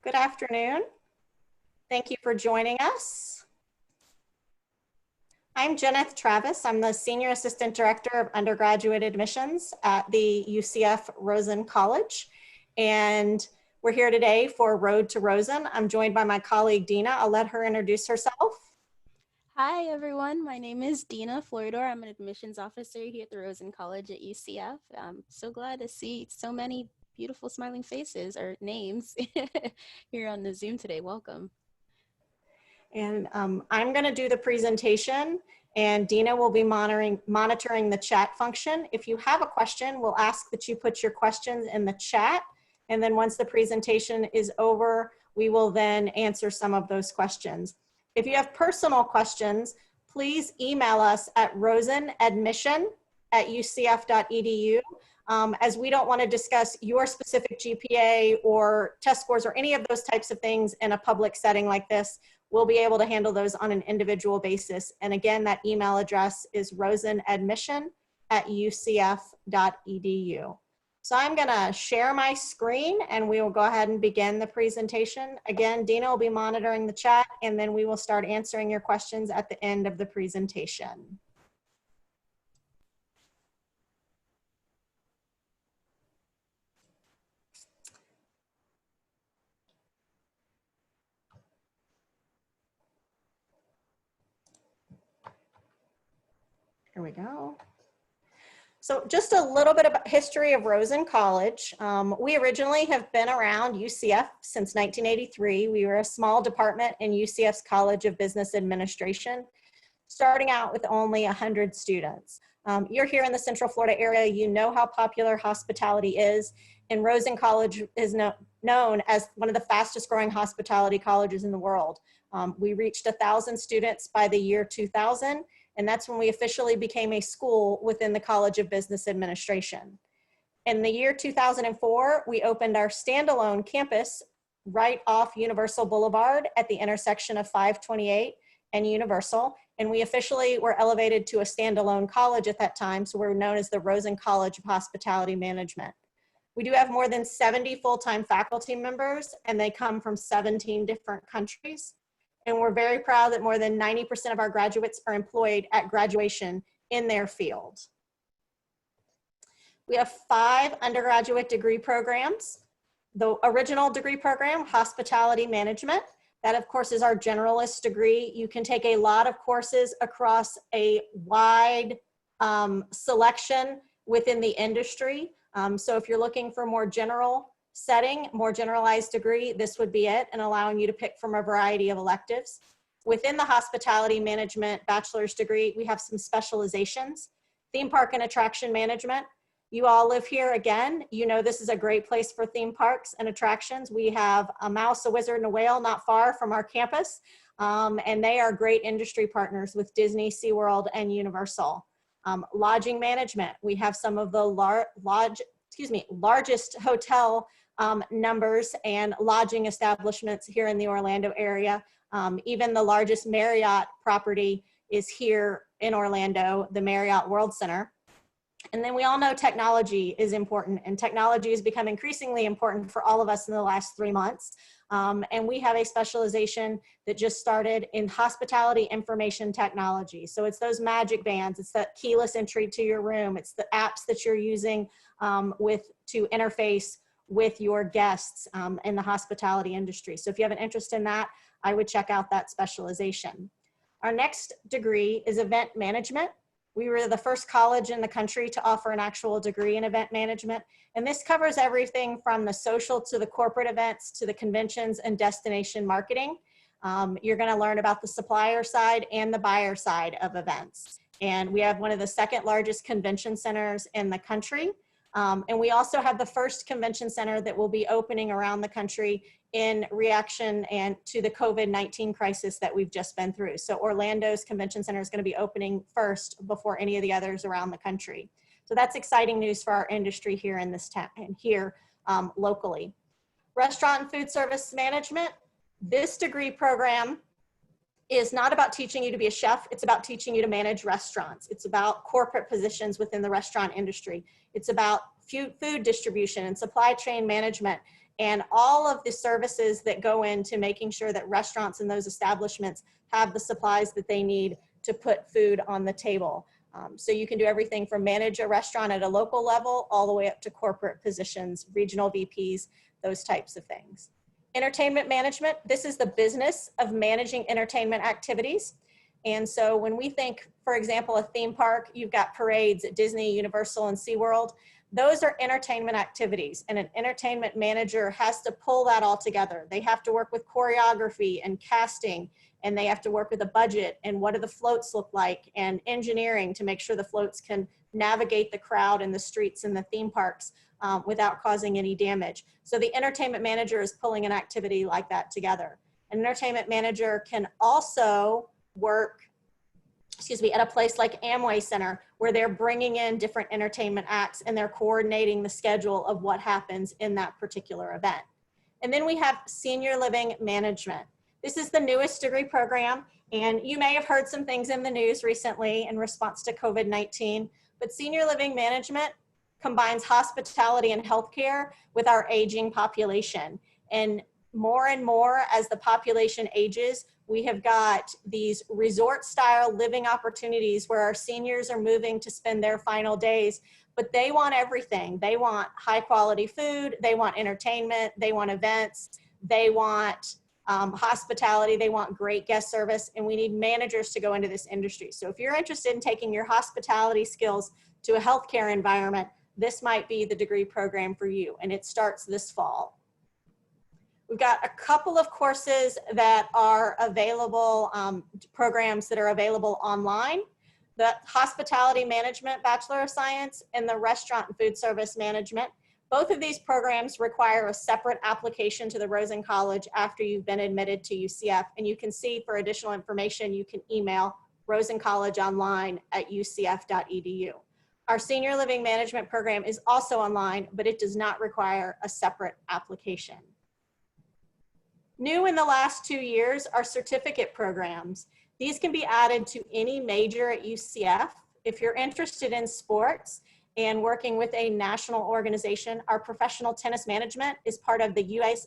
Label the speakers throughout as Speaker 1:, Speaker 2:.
Speaker 1: Good afternoon. Thank you for joining us. I'm Jeneth Travis. I'm the Senior Assistant Director of Undergraduate Admissions at the UCF Rosen College. And we're here today for Road to Rosen. I'm joined by my colleague, Dina. I'll let her introduce herself.
Speaker 2: Hi, everyone. My name is Dina Floridor. I'm an admissions officer here at the Rosen College at UCF. I'm so glad to see so many beautiful smiling faces or names here on the Zoom today. Welcome.
Speaker 1: And I'm going to do the presentation, and Dina will be monitoring the chat function. If you have a question, we'll ask that you put your questions in the chat. And then once the presentation is over, we will then answer some of those questions. If you have personal questions, please email us at rosenadmission@ucf.edu. As we don't want to discuss your specific GPA or test scores or any of those types of things in a public setting like this. We'll be able to handle those on an individual basis. And again, that email address is rosenadmission@ucf.edu. So I'm gonna share my screen and we will go ahead and begin the presentation. Again, Dina will be monitoring the chat and then we will start answering your questions at the end of the presentation. Here we go. So just a little bit about history of Rosen College. We originally have been around UCF since 1983. We were a small department in UCF's College of Business Administration, starting out with only 100 students. You're here in the Central Florida area, you know how popular hospitality is, and Rosen College is known as one of the fastest growing hospitality colleges in the world. We reached 1,000 students by the year 2000, and that's when we officially became a school within the College of Business Administration. In the year 2004, we opened our standalone campus right off Universal Boulevard at the intersection of 528 and Universal, and we officially were elevated to a standalone college at that time, so we're known as the Rosen College of Hospitality Management. We do have more than 70 full-time faculty members, and they come from 17 different countries. And we're very proud that more than 90% of our graduates are employed at graduation in their field. We have 5 undergraduate degree programs. The original degree program, Hospitality Management, that of course is our generalist degree. You can take a lot of courses across a wide selection within the industry. So if you're looking for more general setting, more generalized degree, this would be it, and allowing you to pick from a variety of electives. Within the hospitality management bachelor's degree, we have some specializations. Theme park and attraction management. You all live here again. You know this is a great place for theme parks and attractions. We have a mouse, a wizard, and a whale not far from our campus, and they are great industry partners with Disney, SeaWorld, and Universal. Lodging management. We have some of the largest hotel numbers and lodging establishments here in the Orlando area. Even the largest Marriott property is here in Orlando, the Marriott World Center. And then we all know technology is important, and technology has become increasingly important for all of us in the last 3 months. And we have a specialization that just started in hospitality information technology. So it's those magic bands, it's that keyless entry to your room, it's the apps that you're using to interface with your guests in the hospitality industry. So if you have an interest in that, I would check out that specialization. Our next degree is event management. We were the first college in the country to offer an actual degree in event management. And this covers everything from the social to the corporate events to the conventions and destination marketing. You're gonna learn about the supplier side and the buyer side of events. And we have one of the second largest convention centers in the country. And we also have the first convention center that will be opening around the country in reaction and to the COVID-19 crisis that we've just been through. So Orlando's convention center is going to be opening first before any of the others around the country. So that's exciting news for our industry here in this town and here locally. Restaurant and food service management. This degree program is not about teaching you to be a chef. It's about teaching you to manage restaurants. It's about corporate positions within the restaurant industry. It's about food distribution and supply chain management and all of the services that go into making sure that restaurants and those establishments have the supplies that they need to put food on the table. So you can do everything from manage a restaurant at a local level all the way up to corporate positions, regional VPs, those types of things. Entertainment management, this is the business of managing entertainment activities. And so when we think, for example, a theme park, you've got parades at Disney, Universal, and SeaWorld. Those are entertainment activities, and an entertainment manager has to pull that all together. They have to work with choreography and casting, and they have to work with a budget and what do the floats look like, and engineering to make sure the floats can navigate the crowd in the streets and the theme parks without causing any damage. So the entertainment manager is pulling an activity like that together. An entertainment manager can also work, at a place like Amway Center, where they're bringing in different entertainment acts and they're coordinating the schedule of what happens in that particular event. And then we have senior living management. This is the newest degree program, and you may have heard some things in the news recently in response to COVID-19, but senior living management combines hospitality and healthcare with our aging population. And more as the population ages, we have got these resort style living opportunities where our seniors are moving to spend their final days, but they want everything. They want high quality food, they want entertainment, they want events, they want hospitality, they want great guest service, and we need managers to go into this industry. So if you're interested in taking your hospitality skills to a healthcare environment, this might be the degree program for you, and it starts this fall. We've got a couple of courses that are available, programs that are available online. The Hospitality Management Bachelor of Science and the Restaurant and Food Service Management. Both of these programs require a separate application to the Rosen College after you've been admitted to UCF. And you can see, for additional information, you can email rosencollegeonline@ucf.edu. Our Senior Living Management program is also online, but it does not require a separate application. New in the last 2 years are certificate programs. These can be added to any major at UCF. If you're interested in sports and working with a national organization, our professional tennis management is part of the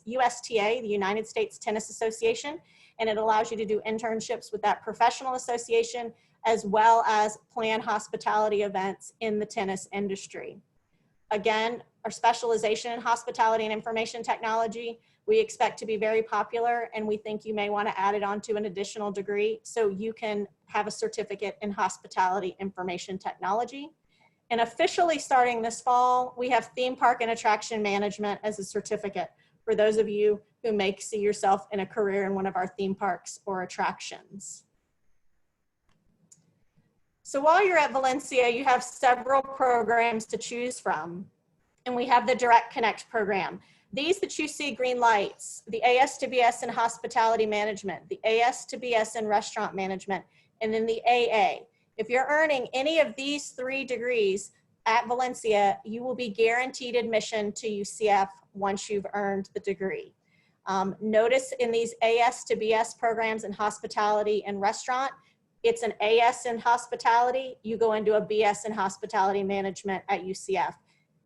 Speaker 1: USTA, the United States Tennis Association, and it allows you to do internships with that professional association as well as plan hospitality events in the tennis industry. Again, our specialization in hospitality and information technology, we expect to be very popular, and we think you may want to add it on to an additional degree so you can have a certificate in hospitality information technology. And officially starting this fall, we have theme park and attraction management as a certificate for those of you who may see yourself in a career in one of our theme parks or attractions. So while you're at Valencia, you have several programs to choose from. And we have the DirectConnect program. These that you see green lights, the AS to BS in hospitality management, the AS to BS in restaurant management, and then the AA. If you're earning any of these 3 degrees at Valencia, you will be guaranteed admission to UCF once you've earned the degree. Notice in these AS to BS programs in hospitality and restaurant, it's an AS in hospitality, you go into a BS in hospitality management at UCF.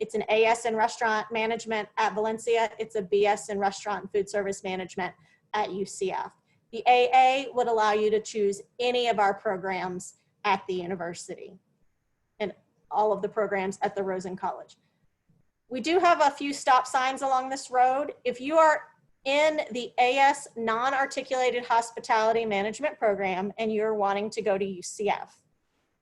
Speaker 1: It's an AS in restaurant management at Valencia. It's a BS in restaurant and food service management at UCF. The AA would allow you to choose any of our programs at the university and all of the programs at the Rosen College. We do have a few stop signs along this road. If you are in the AS non-articulated hospitality management program and you're wanting to go to UCF,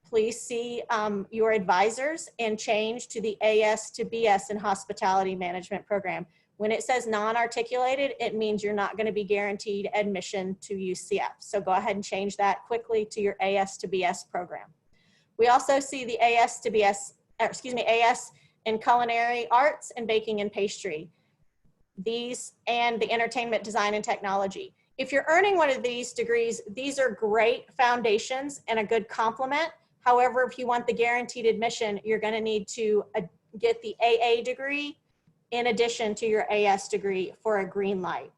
Speaker 1: please see your advisors and change to the AS to BS in hospitality management program. When it says non-articulated, it means you're not going to be guaranteed admission to UCF. So go ahead and change that quickly to your AS to BS program. We also see the AS to BS, AS in culinary arts and baking and pastry. These and the entertainment design and technology. If you're earning one of these degrees, these are great foundations and a good complement. However, if you want the guaranteed admission, you're going to need to get the AA degree in addition to your AS degree for a green light.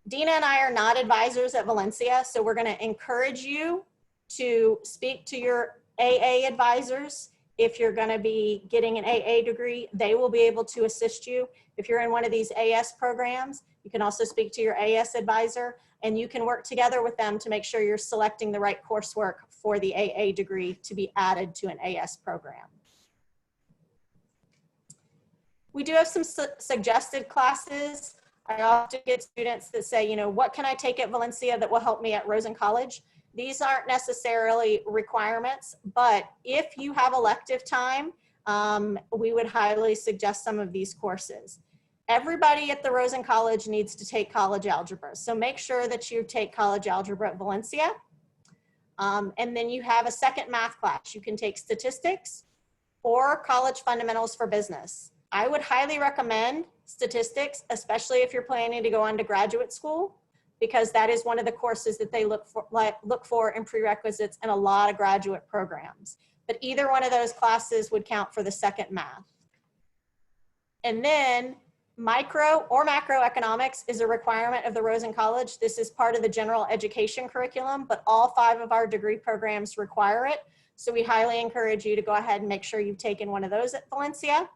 Speaker 1: Dina and I are not advisors at Valencia, so we're going to encourage you to speak to your AA advisors If you're going to be getting an AA degree, they will be able to assist you. If you're in one of these AS programs, you can also speak to your AS advisor, and you can work together with them to make sure you're selecting the right coursework for the AA degree to be added to an AS program. We do have some suggested classes. I often get students that say, you know, what can I take at Valencia that will help me at Rosen College? These aren't necessarily requirements, but if you have elective time, we would highly suggest some of these courses. Everybody at the Rosen College needs to take college algebra. So make sure that you take college algebra at Valencia. And then you have a second math class. You can take statistics or college fundamentals for business. I would highly recommend statistics, especially if you're planning to go on to graduate school, because that is one of the courses that they look for in prerequisites in a lot of graduate programs. But either one of those classes would count for the second math. And then micro or macroeconomics is a requirement of the Rosen College. This is part of the general education curriculum, but all 5 of our degree programs require it. So we highly encourage you to go ahead and make sure you've taken one of those at Valencia.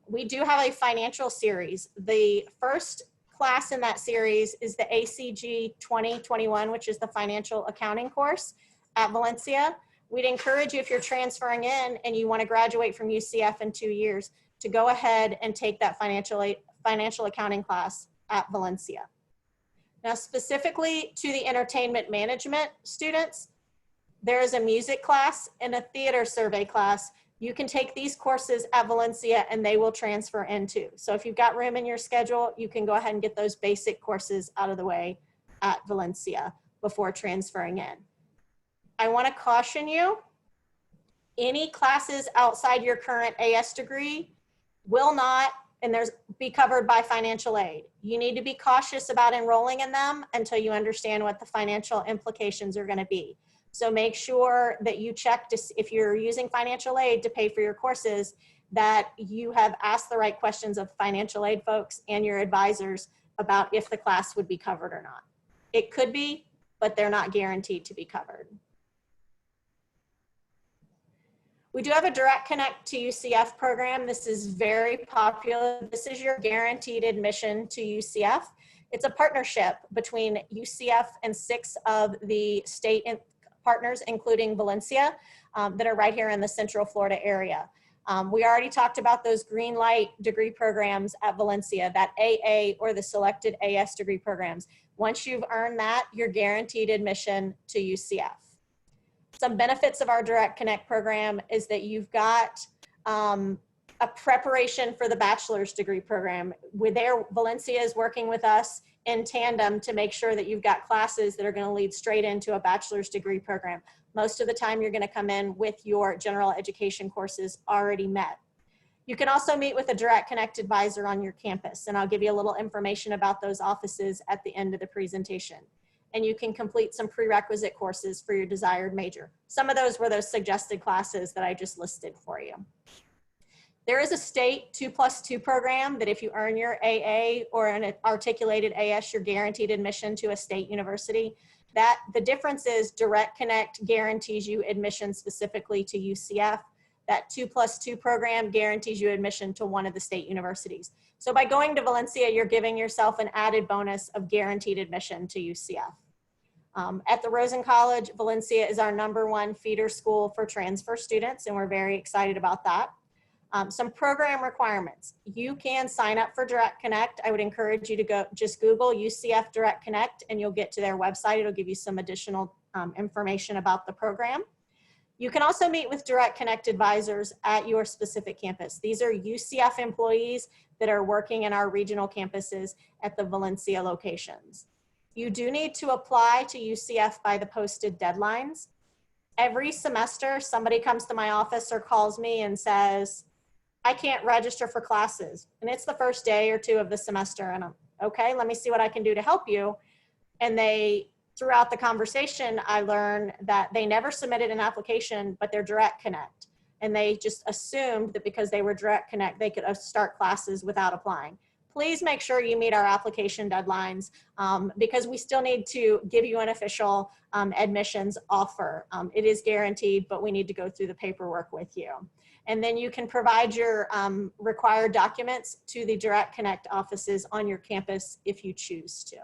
Speaker 1: We do have a financial series. The first class in that series is the ACG 2021, which is the financial accounting course at Valencia. We'd encourage you, if you're transferring in and you want to graduate from UCF in 2 years, to go ahead and take that financial accounting class at Valencia. Now, specifically to the entertainment management students, there is a music class and a theater survey class. You can take these courses at Valencia and they will transfer into. So if you've got room in your schedule, you can go ahead and get those basic courses out of the way at Valencia before transferring in. I want to caution you, any classes outside your current AS degree will not, and be covered by financial aid. You need to be cautious about enrolling in them until you understand what the financial implications are going to be. So make sure that you check to, if you're using financial aid to pay for your courses, that you have asked the right questions of financial aid folks and your advisors about if the class would be covered or not. It could be, but they're not guaranteed to be covered. We do have a DirectConnect to UCF program. This is very popular. This is your guaranteed admission to UCF. It's a partnership between UCF and 6 of the state partners, including Valencia, that are right here in the Central Florida area. We already talked about those green light degree programs at Valencia, that AA or the selected AS degree programs. Once you've earned that, you're guaranteed admission to UCF. Some benefits of our DirectConnect program is that you've got a preparation for the bachelor's degree program. Valencia is working with us in tandem to make sure that you've got classes that are going to lead straight into a bachelor's degree program. Most of the time you're going to come in with your general education courses already met. You can also meet with a DirectConnect advisor on your campus, and I'll give you a little information about those offices at the end of the presentation. And you can complete some prerequisite courses for your desired major. Some of those were those suggested classes that I just listed for you. There is a state 2+2 program that if you earn your AA or an articulated AS, you're guaranteed admission to a state university. The difference is DirectConnect guarantees you admission specifically to UCF. That 2+2 program guarantees you admission to one of the state universities. So by going to Valencia, you're giving yourself an added bonus of guaranteed admission to UCF. At the Rosen College, Valencia is our #1 feeder school for transfer students, and we're very excited about that. Some program requirements. You can sign up for DirectConnect. I would encourage you to just Google UCF DirectConnect and you'll get to their website. It'll give you some additional information about the program. You can also meet with DirectConnect advisors at your specific campus. These are UCF employees that are working in our regional campuses at the Valencia locations. You do need to apply to UCF by the posted deadlines. Every semester, somebody comes to my office or calls me and says, I can't register for classes. And it's the first day or 2 of the semester. And I'm, okay, let me see what I can do to help you. And throughout the conversation, I learned that they never submitted an application, but they're DirectConnect. And they just assumed that because they were DirectConnect, they could start classes without applying. please make sure you meet our application deadlines because we still need to give you an official admissions offer. It is guaranteed, but we need to go through the paperwork with you. And then you can provide your required documents to the DirectConnect offices on your campus if you choose to.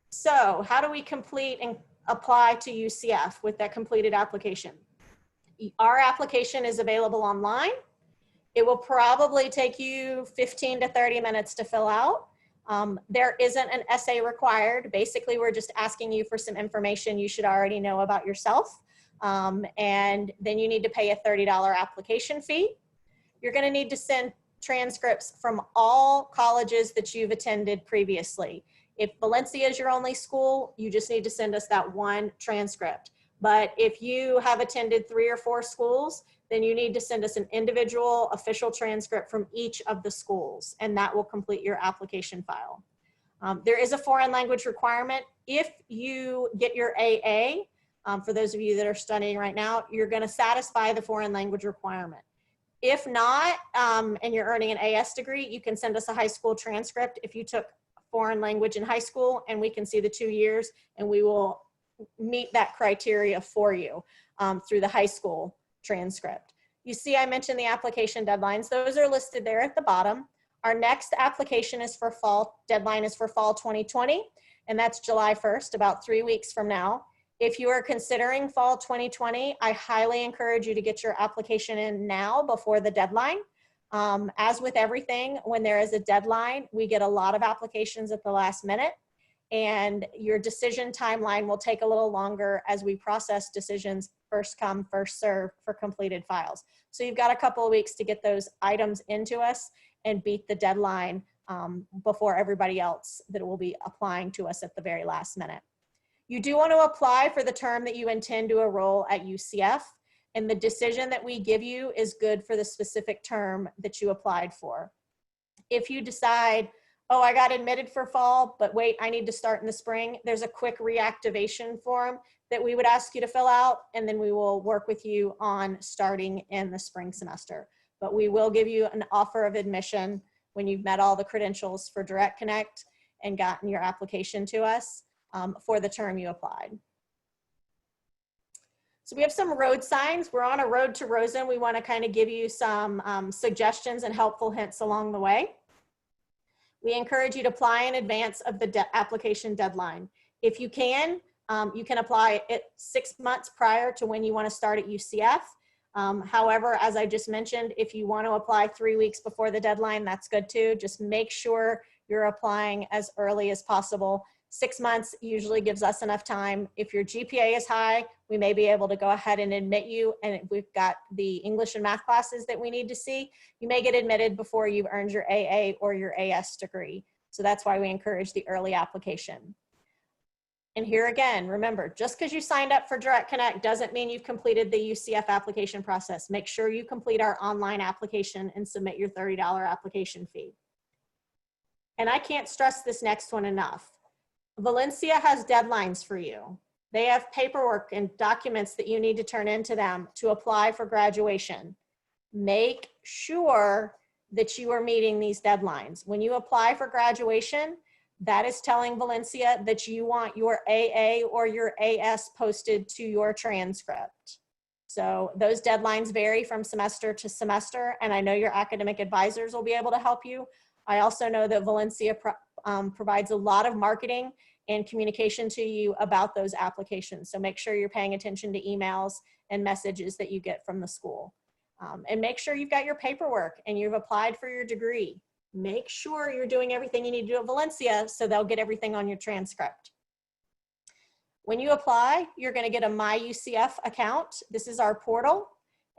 Speaker 1: So how do we complete and apply to UCF with that completed application? Our application is available online. It will probably take you 15 to 30 minutes to fill out. There isn't an essay required. Basically, we're just asking you for some information you should already know about yourself. And then you need to pay a $30 application fee. You're going to need to send transcripts from all colleges that you've attended previously. If Valencia is your only school, you just need to send us that one transcript. But if you have attended 3 or 4 schools, then you need to send us an individual official transcript from each of the schools, and that will complete your application file. There is a foreign language requirement. If you get your AA, for those of you that are studying right now, you're going to satisfy the foreign language requirement. If not, and you're earning an AS degree, you can send us a high school transcript if you took foreign language in high school, and we can see the 2 years, and we will meet that criteria for you through the high school transcript. You see, I mentioned the application deadlines. Those are listed there at the bottom. Our next application is for fall, deadline is for fall 2020, and that's July 1st, about 3 weeks from now. If you are considering fall 2020, I highly encourage you to get your application in now before the deadline. As with everything, when there is a deadline, we get a lot of applications at the last minute, and your decision timeline will take a little longer as we process decisions first come, first serve for completed files. So you've got a couple of weeks to get those items into us and beat the deadline before everybody else that will be applying to us at the very last minute. You do want to apply for the term that you intend to enroll at UCF, and the decision that we give you is good for the specific term that you applied for. If you decide, oh, I got admitted for fall, but wait, I need to start in the spring, there's a quick reactivation form that we would ask you to fill out, and then we will work with you on starting in the spring semester. But we will give you an offer of admission when you've met all the credentials for DirectConnect and gotten your application to us for the term you applied. So we have some road signs. We're on a road to Rosen. We want to kind of give you some suggestions and helpful hints along the way. We encourage you to apply in advance of the application deadline. If you can apply it 6 months prior to when you want to start at UCF. However, as I just mentioned, if you want to apply 3 weeks before the deadline, that's good too. Just make sure you're applying as early as possible. 6 months usually gives us enough time. If your GPA is high, we may be able to go ahead and admit you, and if we've got the English and math classes that we need to see, you may get admitted before you've earned your AA or your AS degree. So that's why we encourage the early application. And here again, remember, just because you signed up for DirectConnect doesn't mean you've completed the UCF application process. Make sure you complete our online application and submit your $30 application fee. And I can't stress this next one enough. Valencia has deadlines for you. They have paperwork and documents that you need to turn into them to apply for graduation. Make sure that you are meeting these deadlines. When you apply for graduation, that is telling Valencia that you want your AA or your AS posted to your transcript. So those deadlines vary from semester to semester, and I know your academic advisors will be able to help you. I also know that Valencia provides a lot of marketing and communication to you about those applications. So make sure you're paying attention to emails and messages that you get from the school. And make sure you've got your paperwork and you've applied for your degree. Make sure you're doing everything you need to do at Valencia so they'll get everything on your transcript. When you apply, you're going to get a My UCF account. This is our portal,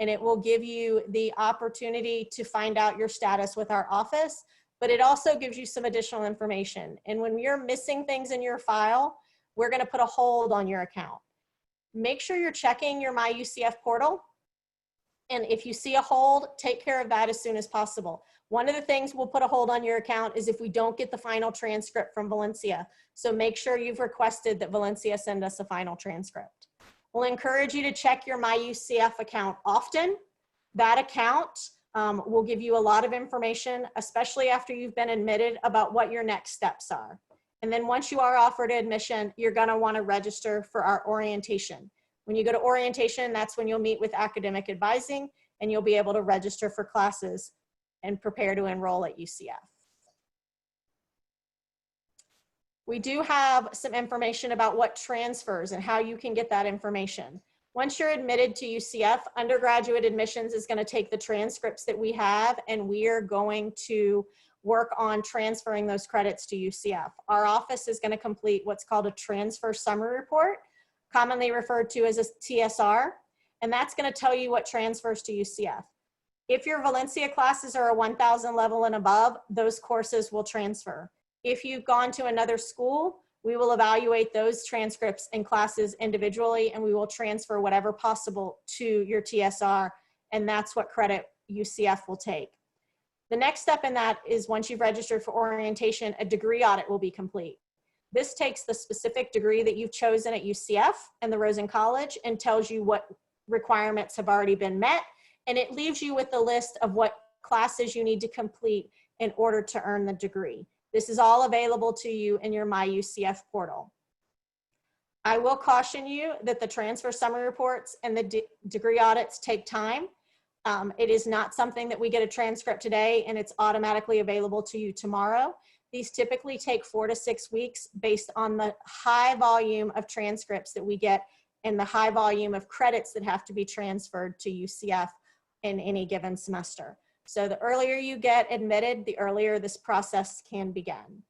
Speaker 1: and it will give you the opportunity to find out your status with our office, but it also gives you some additional information. And when you're missing things in your file, we're going to put a hold on your account. Make sure you're checking your My UCF portal. And if you see a hold, take care of that as soon as possible. One of the things we'll put a hold on your account is if we don't get the final transcript from Valencia. So make sure you've requested that Valencia send us a final transcript. We'll encourage you to check your My UCF account often. That account will give you a lot of information, especially after you've been admitted, about what your next steps are. And then once you are offered admission, you're gonna wanna register for our orientation. When you go to orientation, that's when you'll meet with academic advising and you'll be able to register for classes and prepare to enroll at UCF. We do have some information about what transfers and how you can get that information. Once you're admitted to UCF, undergraduate admissions is going to take the transcripts that we have and we are going to work on transferring those credits to UCF. Our office is going to complete what's called a transfer summary report, commonly referred to as a TSR, and that's going to tell you what transfers to UCF. If your Valencia classes are a 1000 level and above, those courses will transfer. If you've gone to another school, we will evaluate those transcripts and classes individually, and we will transfer whatever possible to your TSR, and that's what credit UCF will take. The next step in that is once you've registered for orientation, a degree audit will be complete. This takes the specific degree that you've chosen at UCF and the Rosen College and tells you what requirements have already been met, and it leaves you with the list of what classes you need to complete in order to earn the degree. This is all available to you in your My UCF portal. I will caution you that the transfer summary reports and the degree audits take time. It is not something that we get a transcript today and it's automatically available to you tomorrow. These typically take 4 to 6 weeks based on the high volume of transcripts that we get and the high volume of credits that have to be transferred to UCF in any given semester. So the earlier you get admitted, the earlier this process can begin.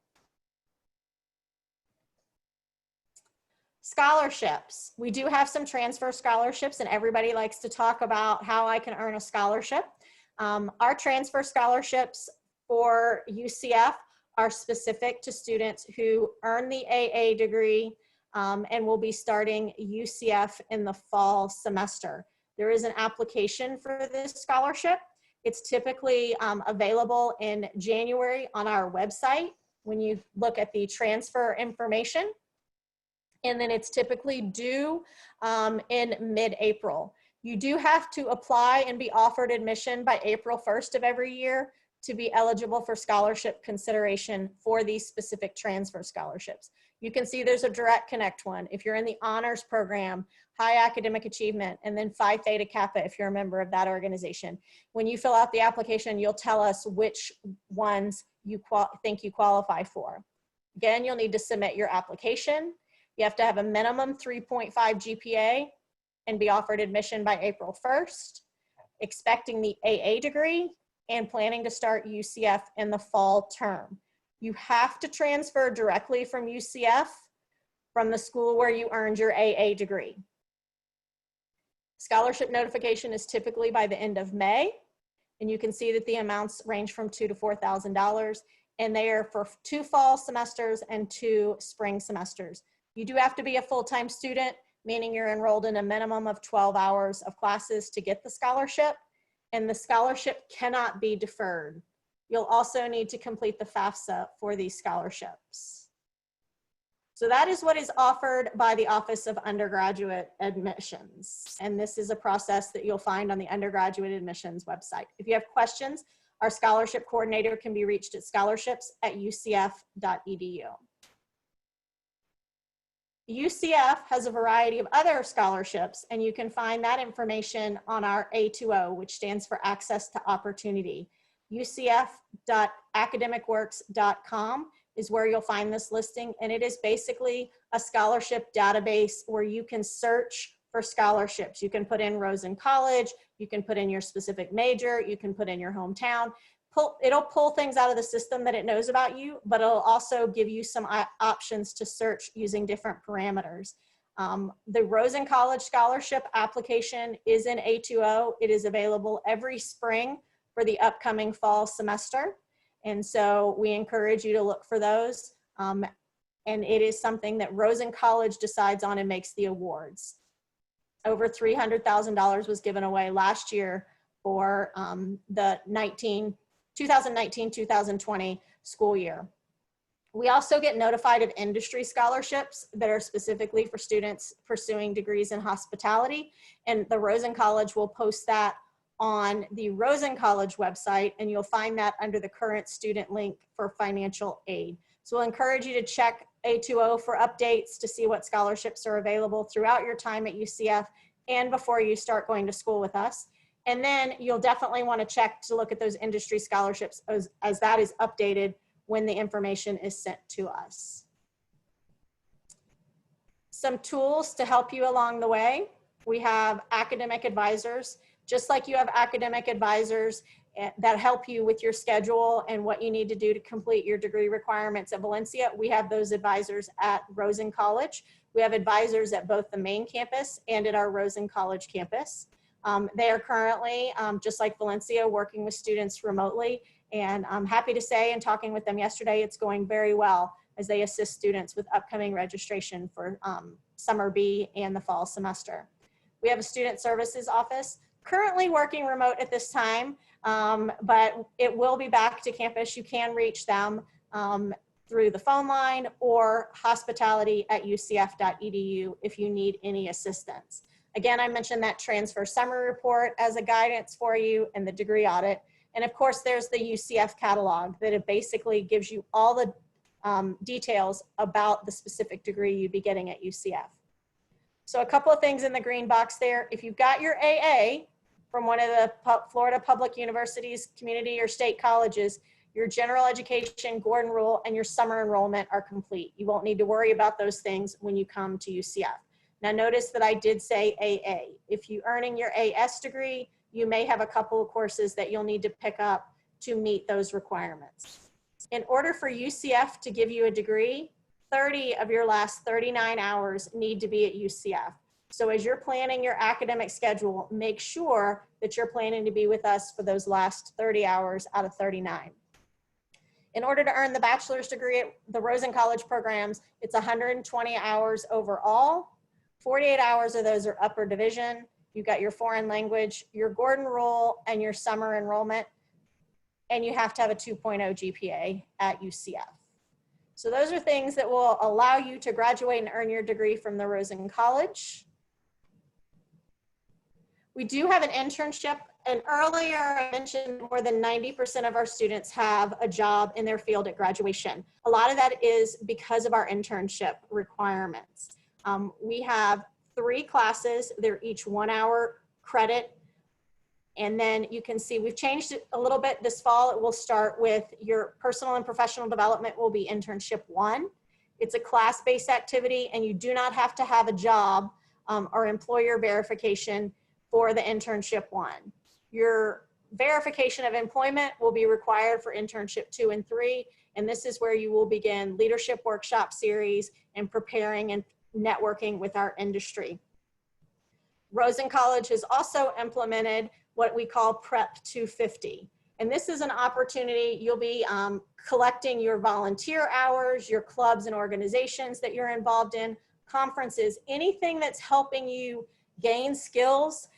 Speaker 1: Scholarships. We do have some transfer scholarships and everybody likes to talk about how I can earn a scholarship. Our transfer scholarships for UCF are specific to students who earn the AA degree and will be starting UCF in the fall semester. There is an application for this scholarship. It's typically available in January on our website when you look at the transfer information. And then it's typically due in mid-April. You do have to apply and be offered admission by April 1st of every year to be eligible for scholarship consideration for these specific transfer scholarships. You can see there's a DirectConnect one if you're in the honors program, high academic achievement, and then Phi Theta Kappa if you're a member of that organization. When you fill out the application, you'll tell us which ones you think you qualify for. Again, you'll need to submit your application. You have to have a minimum 3.5 GPA and be offered admission by April 1st, expecting the AA degree and planning to start UCF in the fall term. You have to transfer directly from UCF from the school where you earned your AA degree. Scholarship notification is typically by the end of May, and you can see that the amounts range from $2,000 to $4,000, and they are for 2 fall semesters and 2 spring semesters. You do have to be a full-time student, meaning you're enrolled in a minimum of 12 hours of classes to get the scholarship, and the scholarship cannot be deferred. You'll also need to complete the FAFSA for these scholarships. So that is what is offered by the Office of Undergraduate Admissions. And this is a process that you'll find on the Undergraduate Admissions website. If you have questions, our scholarship coordinator can be reached at scholarships@ucf.edu. UCF has a variety of other scholarships, and you can find that information on our A2O, which stands for Access to Opportunity. ucf.academicworks.com is where you'll find this listing, and it is basically a scholarship database where you can search for scholarships. You can put in Rosen College, you can put in your specific major, you can put in your hometown. It'll pull things out of the system that it knows about you, but it'll also give you some options to search using different parameters. The Rosen College Scholarship application is in A2O. It is available every spring for the upcoming fall semester. And so we encourage you to look for those. And it is something that Rosen College decides on and makes the awards. Over $300,000 was given away last year for the 2019-2020 school year. We also get notified of industry scholarships that are specifically for students pursuing degrees in hospitality, and the Rosen College will post that on the Rosen College website, and you'll find that under the current student link for financial aid. So we'll encourage you to check A2O for updates to see what scholarships are available throughout your time at UCF and before you start going to school with us. And then you'll definitely want to check to look at those industry scholarships as that is updated when the information is sent to us. Some tools to help you along the way. We have academic advisors. Just like you have academic advisors that help you with your schedule and what you need to do to complete your degree requirements at Valencia, we have those advisors at Rosen College. We have advisors at both the main campus and at our Rosen College campus. They are currently, just like Valencia, working with students remotely. And I'm happy to say, and talking with them yesterday, it's going very well as they assist students with upcoming registration for summer B and the fall semester. We have a student services office currently working remote at this time, but it will be back to campus. You can reach them through the phone line or hospitality@ucf.edu if you need any assistance. Again, I mentioned that transfer summary report as a guidance for you and the degree audit. And of course, there's the UCF catalog that it basically gives you all the details about the specific degree you'd be getting at UCF. So a couple of things in the green box there. If you've got your AA from one of the Florida public universities, community or state colleges, your general education, Gordon Rule, and your summer enrollment are complete. You won't need to worry about those things when you come to UCF. Now notice that I did say AA. If you're earning your AS degree, you may have a couple of courses that you'll need to pick up to meet those requirements. In order for UCF to give you a degree, 30 of your last 39 hours need to be at UCF. So as you're planning your academic schedule, make sure that you're planning to be with us for those last 30 hours out of 39. In order to earn the bachelor's degree at the Rosen College programs, it's 120 hours overall. 48 hours of those are upper division. You've got your foreign language, your Gordon Rule, and your summer enrollment. And you have to have a 2.0 GPA at UCF. So those are things that will allow you to graduate and earn your degree from the Rosen College. We do have an internship, and earlier I mentioned more than 90% of our students have a job in their field at graduation. A lot of that is because of our internship requirements. We have 3 classes. They're each 1 hour credit. And then you can see we've changed it a little bit this fall. It will start with your personal and professional development will be internship 1. It's a class-based activity, and you do not have to have a job or employer verification for the internship 1. Your verification of employment will be required for internship 2 and 3. And this is where you will begin leadership workshop series and preparing and networking with our industry. Rosen College has also implemented what we call Prep 250. And this is an opportunity, you'll be collecting your volunteer hours, your clubs and organizations that you're involved in, conferences, anything that's helping you gain skills,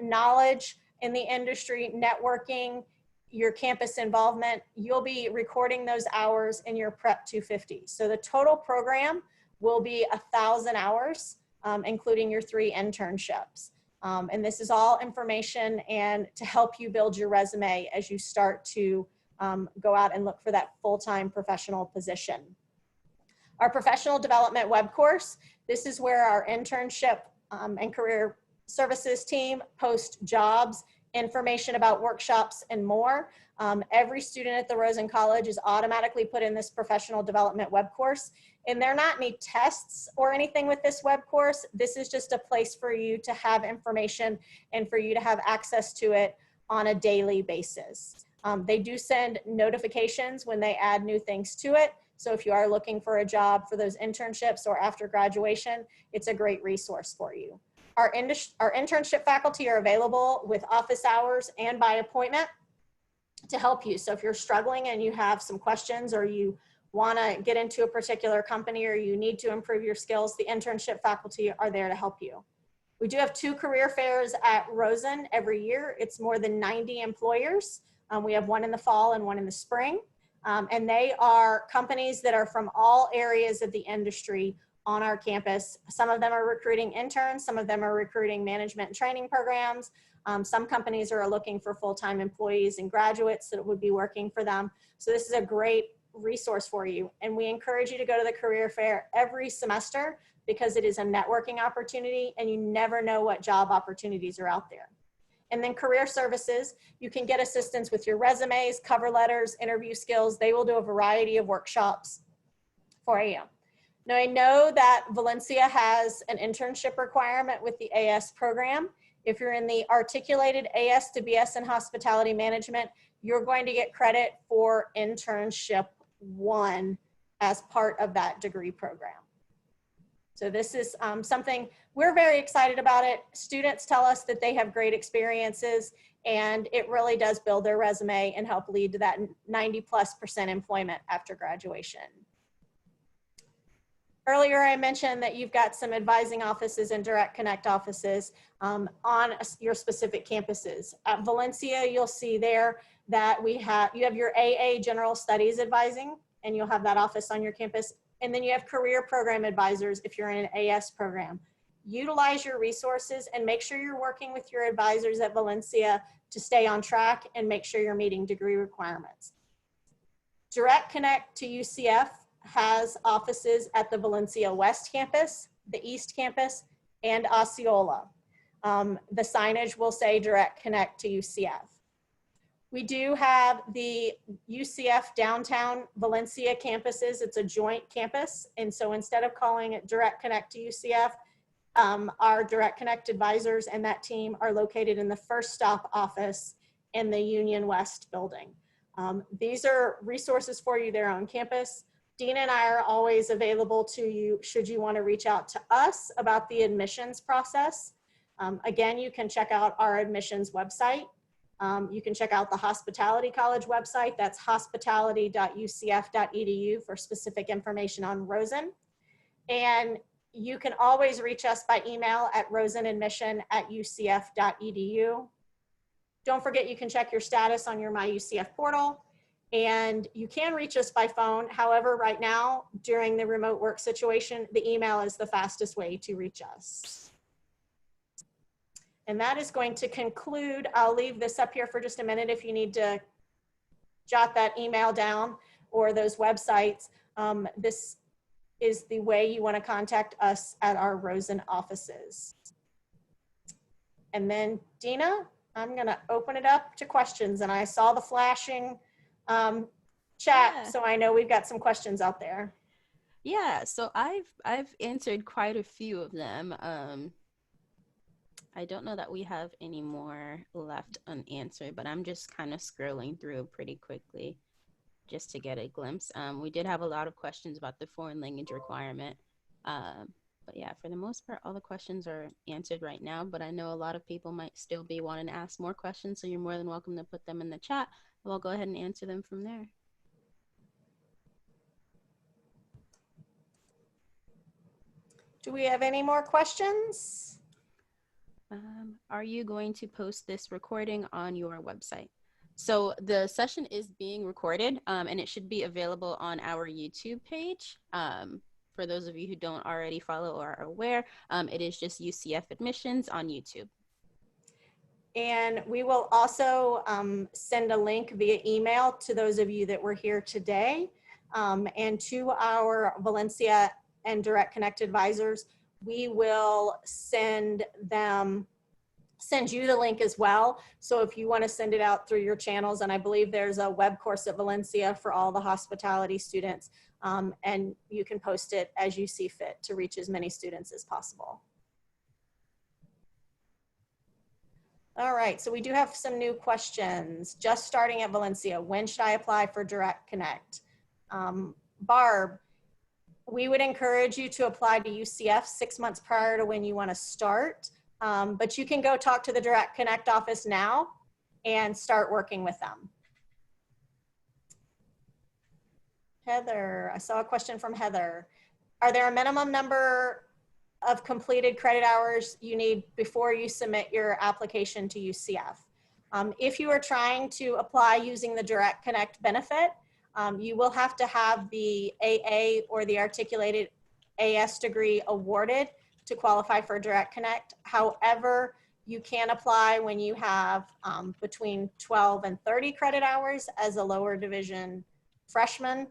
Speaker 1: knowledge in the industry, networking, your campus involvement, you'll be recording those hours in your Prep 250. So the total program will be 1,000 hours, including your 3 internships. And this is all information and to help you build your resume as you start to go out and look for that full-time professional position. Our professional development web course, this is where our internship and career services team post jobs, information about workshops, and more. Every student at the Rosen College is automatically put in this professional development web course. And there are not any tests or anything with this web course. This is just a place for you to have information and for you to have access to it on a daily basis. They do send notifications when they add new things to it. So if you are looking for a job for those internships or after graduation, it's a great resource for you. Our internship faculty are available with office hours and by appointment to help you. So if you're struggling and you have some questions or you want to get into a particular company or you need to improve your skills, the internship faculty are there to help you. We do have 2 career fairs at Rosen every year. It's more than 90 employers. We have one in the fall and one in the spring. And they are companies that are from all areas of the industry on our campus. Some of them are recruiting interns, some of them are recruiting management and training programs. Some companies are looking for full-time employees and graduates that would be working for them. So this is a great resource for you. And we encourage you to go to the career fair every semester because it is a networking opportunity and you never know what job opportunities are out there. And then career services, you can get assistance with your resumes, cover letters, interview skills. They will do a variety of workshops for you. Now I know that Valencia has an internship requirement with the AS program. If you're in the articulated AS to BS in hospitality management, you're going to get credit for internship 1 as part of that degree program. So this is something we're very excited about it. Students tell us that they have great experiences and it really does build their resume and help lead to that 90+% employment after graduation. Earlier, I mentioned that you've got some advising offices and DirectConnect offices on your specific campuses. At Valencia, you'll see there that you have your AA General Studies Advising, and you'll have that office on your campus. And then you have career program advisors if you're in an AS program. Utilize your resources and make sure you're working with your advisors at Valencia to stay on track and make sure you're meeting degree requirements. DirectConnect to UCF has offices at the Valencia West Campus, the East Campus, and Osceola. The signage will say DirectConnect to UCF. We do have the UCF downtown Valencia campuses. It's a joint campus. And so instead of calling it DirectConnect to UCF, our DirectConnect advisors and that team are located in the First Stop office in the Union West building. These are resources for you there on campus. Dina and I are always available to you should you want to reach out to us about the admissions process. Again, you can check out our admissions website. You can check out the Hospitality College website. That's hospitality.ucf.edu for specific information on Rosen. And you can always reach us by email at rosenadmission@ucf.edu. Don't forget you can check your status on your MyUCF portal. And you can reach us by phone. However, right now, during the remote work situation, the email is the fastest way to reach us. And that is going to conclude. I'll leave this up here for just a minute if you need to jot that email down or those websites. This is the way you want to contact us at our Rosen offices. And then Dina, I'm going to open it up to questions. And I saw the flashing chat, so I know we've got some questions out there.
Speaker 2: Yeah, so I've answered quite a few of them. I don't know that we have any more left unanswered, but I'm just kind of scrolling through pretty quickly just to get a glimpse. We did have a lot of questions about the foreign language requirement. But yeah, for the most part, all the questions are answered right now, but I know a lot of people might still be wanting to ask more questions, so you're more than welcome to put them in the chat. We'll go ahead and answer them from there.
Speaker 1: Do we have any more questions?
Speaker 2: Are you going to post this recording on your website? So the session is being recorded and it should be available on our YouTube page. For those of you who don't already follow or are aware, it is just UCF Admissions on YouTube.
Speaker 1: And we will also send a link via email to those of you that were here today and to our Valencia and DirectConnect advisors. We will send you the link as well. So if you want to send it out through your channels, and I believe there's a web course at Valencia for all the hospitality students, and you can post it as you see fit to reach as many students as possible. All right, so we do have some new questions. Just starting at Valencia, when should I apply for DirectConnect? Barb, we would encourage you to apply to UCF 6 months prior to when you want to start, but you can go talk to the DirectConnect office now and start working with them. Heather, I saw a question from Heather. Are there a minimum number of completed credit hours you need before you submit your application to UCF? If you are trying to apply using the DirectConnect benefit, you will have to have the AA or the articulated AS degree awarded to qualify for DirectConnect. However, you can apply when you have between 12 and 30 credit hours as a lower division freshman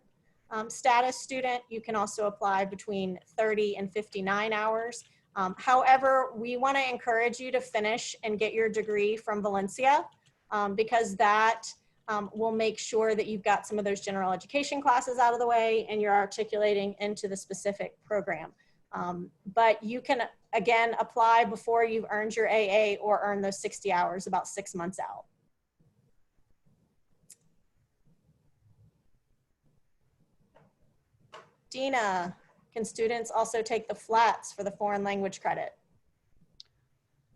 Speaker 1: status student. You can also apply between 30 and 59 hours. However, we want to encourage you to finish and get your degree from Valencia because that will make sure that you've got some of those general education classes out of the way and you're articulating into the specific program. But you can, again, apply before you've earned your AA or earn those 60 hours about 6 months out. Dina, can students also take the flats for the foreign language credit?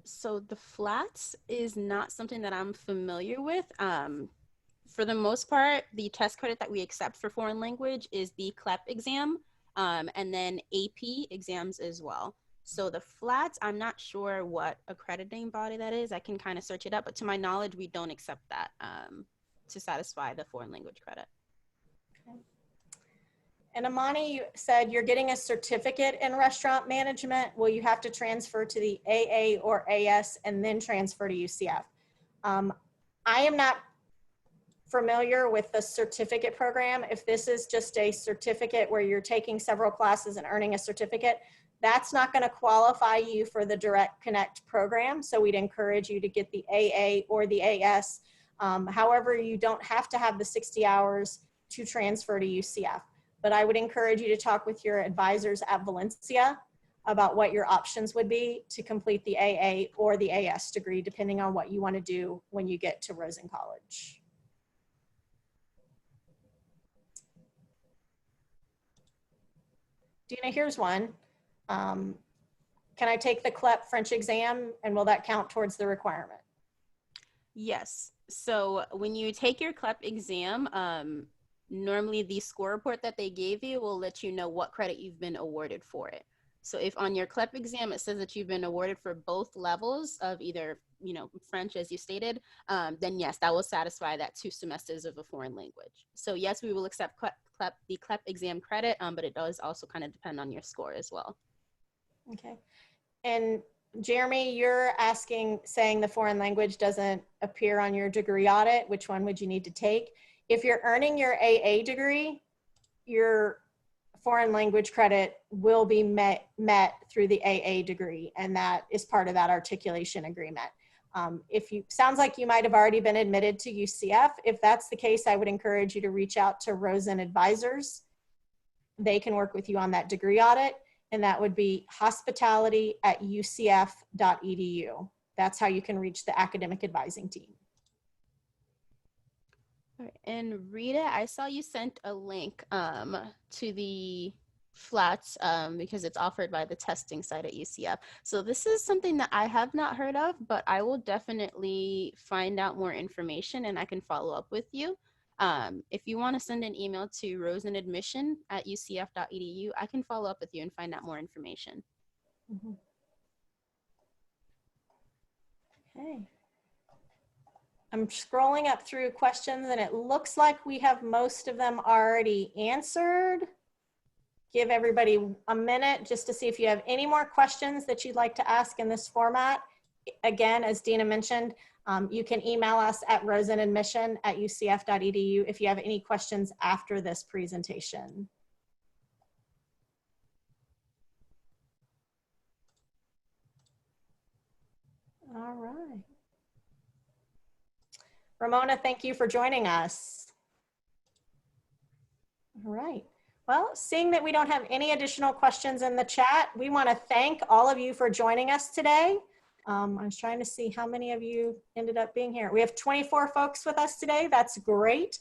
Speaker 2: So the flats is not something that I'm familiar with. For the most part, the test credit that we accept for foreign language is the CLEP exam, and then AP exams as well. So the flats, I'm not sure what accrediting body that is. I can kind of search it up, but to my knowledge, we don't accept that to satisfy the foreign language credit.
Speaker 1: Okay. And Amani, you said you're getting a certificate in restaurant management. Will you have to transfer to the AA or AS and then transfer to UCF? I am not familiar with the certificate program. If this is just a certificate where you're taking several classes and earning a certificate, that's not going to qualify you for the DirectConnect program. So we'd encourage you to get the AA or the AS. However, you don't have to have the 60 hours to transfer to UCF. But I would encourage you to talk with your advisors at Valencia about what your options would be to complete the AA or the AS degree, depending on what you want to do when you get to Rosen College. Dina, here's one. Can I take the CLEP French exam and will that count towards the requirement?
Speaker 2: Yes. So when you take your CLEP exam, normally the score report that they gave you will let you know what credit you've been awarded for it. So if on your CLEP exam it says that you've been awarded for both levels of either, you know, French as you stated, then yes, that will satisfy that 2 semesters of a foreign language. So yes, we will accept the CLEP exam credit, but it does also kind of depend on your score as well.
Speaker 1: Okay. And Jeremy, you're saying the foreign language doesn't appear on your degree audit. Which one would you need to take? If you're earning your AA degree, your foreign language credit will be met through the AA degree, and that is part of that articulation agreement. Sounds like you might have already been admitted to UCF. If that's the case, I would encourage you to reach out to Rosen advisors. They can work with you on that degree audit, and that would be hospitality@ucf.edu. That's how you can reach the academic advising team.
Speaker 2: All right. And Rita, I saw you sent a link to the flats because it's offered by the testing site at UCF. So this is something that I have not heard of, but I will definitely find out more information and I can follow up with you. If you want to send an email to rosenadmission@ucf.edu, I can follow up with you and find out more information.
Speaker 1: Mm-hmm. Okay. I'm scrolling up through questions and it looks like we have most of them already answered. Give everybody a minute just to see if you have any more questions that you'd like to ask in this format. Again, as Dina mentioned, you can email us at rosenadmission@ucf.edu if you have any questions after this presentation. All right. Ramona, thank you for joining us. All right. Well, seeing that we don't have any additional questions in the chat, we want to thank all of you for joining us today. I was trying to see how many of you ended up being here. We have 24 folks with us today. That's great.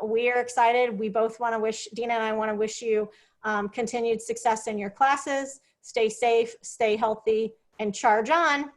Speaker 1: We are excited. We both want to wish, Dina and I want to wish you continued success in your classes. Stay safe, stay healthy, and charge on.